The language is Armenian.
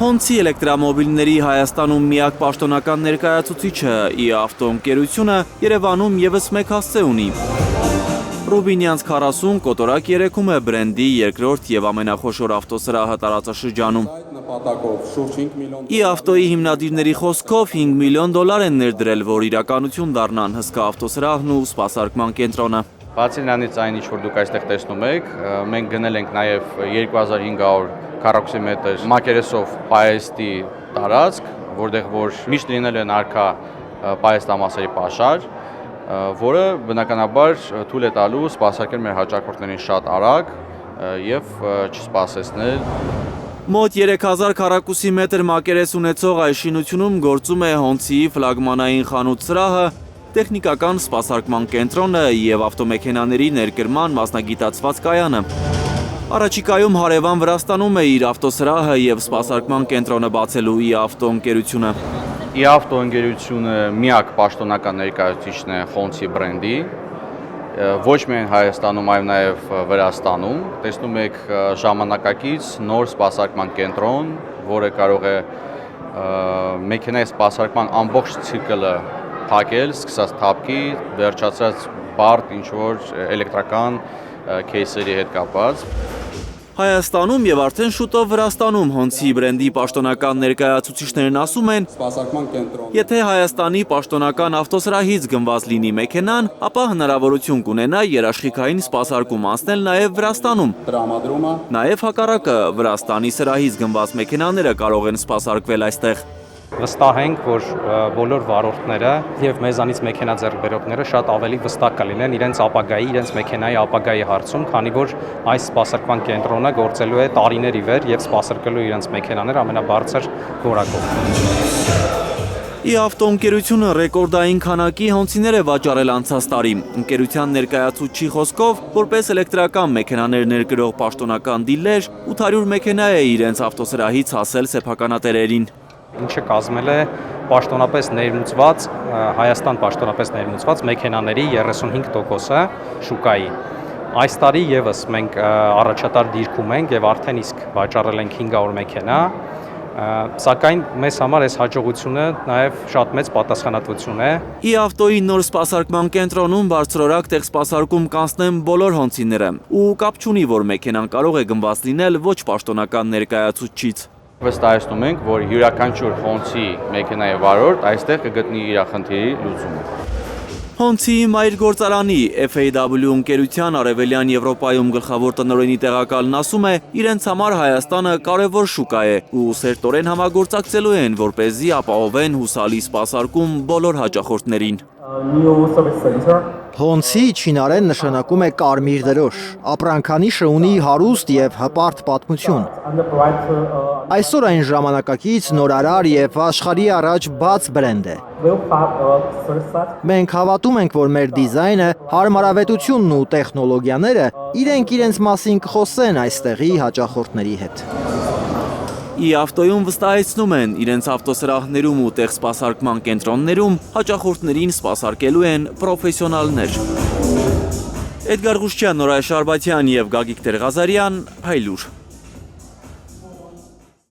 Հոնցի էլեկտրամոբիլների Հայաստանում միակ պաշտոնական ներկայացուցիչը ԻԱվտո ընկերությունը Երևանում ևս մեկ հասցե ունի։ Ռուբինյանց 40 կոտորակ երեքում է բրենդի երկրորդ և ամենախոշոր ավտոսրահը տարածաշրջանում։ ԻԱվտոյի հիմնադիրների խոսքով $5 միլիոն են ներդրել, որ իրականություն դառնան հսկա ավտոսրահն ու սպասարկման կենտրոնը։ Բացի նրանից այն, ինչ որ դուք այստեղ տեսնում եք, մենք գնել ենք նաև 2500 քառակուսիմետր մակերեսով պայեստի տարածք, որտեղ որ միշտ լինել են առկա պայեստամասերի պաշար, որը բնականաբար թույլ է տալու սպասարկել մեր հաճախորդներին շատ արագ եւ չսպասեցնել։ Մոտ 3000 քառակուսիմետր մակերես ունեցող այս շինությունում գործում է Հոնցիի ֆլագմանային խանութ սրահը, տեխնիկական սպասարկման կենտրոնը և ավտոմեքենաների ներկրման մասնագիտացված կայանը։ Առաջիկայում հարևան Վրաստանում է իր ավտոսրահը և սպասարկման կենտրոնը բացելու ԻԱվտո ընկերությունը։ ԻԱվտո ընկերությունը միակ պաշտոնական ներկայացուցիչն է Հոնցի բրենդի, ոչ միայն Հայաստանում, այլ նաև Վրաստանում։ Տեսնում եք ժամանակակից նոր սպասարկման կենտրոն, որը կարող է մեքենայի սպասարկման ամբողջ ցիկլը փակել, սկսած թափքի, վերջացած բարդ ինչ-որ էլեկտրական քեյսերի հետ կապված։ Հայաստանում և արդեն շուտով Վրաստանում Հոնցի բրենդի պաշտոնական ներկայացուցիչներն ասում են, եթե Հայաստանի պաշտոնական ավտոսրահից գնված լինի մեքենան, ապա հնարավորություն կունենա երաշխիքային սպասարկում անցնել նաև Վրաստանում։ Նաև հակառակը, Վրաստանի սրահից գնված մեքենաները կարող են սպասարկվել այստեղ։ Վստահ ենք, որ բոլոր վարորդները և մեզանից մեքենա ձեռք բերողները շատ ավելի վստահ կլինեն իրենց ապագայի, իրենց մեքենայի ապագայի հարցում, քանի որ այս սպասարկման կենտրոնը գործելու է տարիներ ի վեր և սպասարկելու իրենց մեքենաներ ամենաբարձր որակով։ ԻԱվտո ընկերությունը ռեկորդային քանակի հոնցիներ է վաճառել անցած տարի։ Ընկերության ներկայացուցչի խոսքով, որպես էլեկտրական մեքենաներ ներկրող պաշտոնական դիլեր, 800 մեքենա է իրենց ավտոսրահից հասել սեփականատերերին։ Ինչը կազմել է պաշտոնապես ներմուծված, Հայաստան պաշտոնապես ներմուծված մեքենաների 35%-ը շուկայի։ Այս տարի ևս մենք առաջատար դիրքում ենք և արդեն իսկ վաճառել ենք 500 մեքենա, սակայն մեզ համար այս հաջողությունը նաև շատ մեծ պատասխանատվություն է։ ԻԱվտոյի նոր սպասարկման կենտրոնում բարձրորակ տեղսպասարկում կանցնեն բոլոր հոնցիները, ու կապ չունի, որ մեքենան կարող է գնված լինել ոչ պաշտոնական ներկայացուցչից։ Վստահեցնում ենք, որ յուրաքանչյուր Հոնցի մեքենայի վարորդ այստեղ կգտնի իր խնդիրի լուծումը։ Հոնցիի մայր գործարանի FAW ընկերության Արևելյան Եվրոպայում գլխավոր տնօրենի տեղակալն ասում է, իրենց համար Հայաստանը կարևոր շուկա է ու սերտորեն համագործակցելու են, որպեսզի ապահովեն հուսալի սպասարկում բոլոր հաճախորդներին։ Հոնցի չինարեն նշանակում է կարմիր դրոշ, ապրանքանիշը ունի հարուստ և հպարտ պատմություն։ Այսօր այն ժամանակակից, նորարար և աշխարհի առաջ բաց բրենդ է։ Մենք հավատում ենք, որ մեր դիզայնը, հարմարավետությունն ու տեխնոլոգիաները իրենք իրենց մասին կխոսեն այստեղի հաճախորդների հետ։ ԻԱվտոյում վստահեցնում են, իրենց ավտոսրահներում ու տեղսպասարկման կենտրոններում հաճախորդներին սպասարկելու են պրոֆեսիոնալներ։ Էդգար Ղուշչյան, Նորայր Շարբաթյան և Գագիկ Տեր-Ղազարյան, Փայլուր։